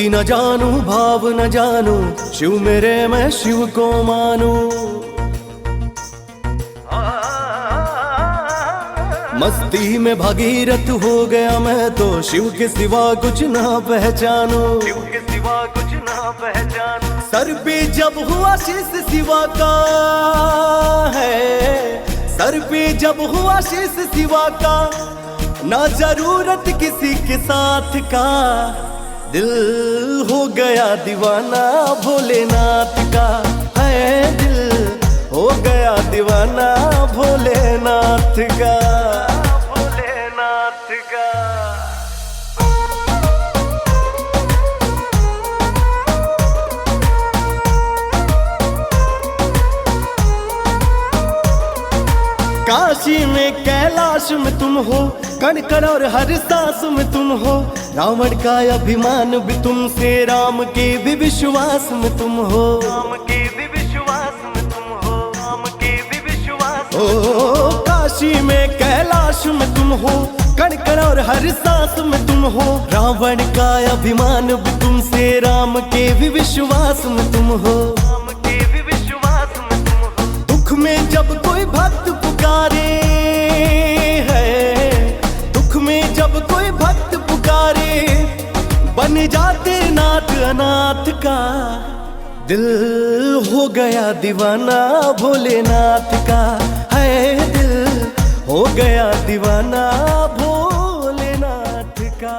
भक्ति न जानू भाव न जानू, शिव मेरे मैं शिव को मानू। मस्ती में भागीरथ हो गया मैं तो, शिव के सिवा कुछ ना पहचानू। शिव के सिवा कुछ ना पहचानू। सर पे जब हुआ शीश शिवा का है, सर पे जब हुआ शीश शिवा का, ना जरूरत किसी के साथ का, दिल हो गया दीवाना भोलेनाथ का। है दिल हो गया दीवाना भोलेनाथ का, भोलेनाथ का। काशी में कैलाश में तुम हो, कण कण और हर सांस में तुम हो। रावण का अभिमान भी तुमसे, राम के भी विश्वास में तुम हो। राम के भी विश्वास में तुम हो, राम के भी विश्वास। ओ काशी में कैलाश में तुम हो, कण कण और हर सांस में तुम हो। रावण का अभिमान भी तुमसे, राम के भी विश्वास में तुम हो। राम के भी विश्वास में तुम हो। दुख में जब कोई भक्त पुकारे है, दुख में जब कोई भक्त पुकारे, बन जाते नाथ अनाथ का। दिल हो गया दीवाना भोलेनाथ का, है दिल हो गया दीवाना भोलेनाथ का।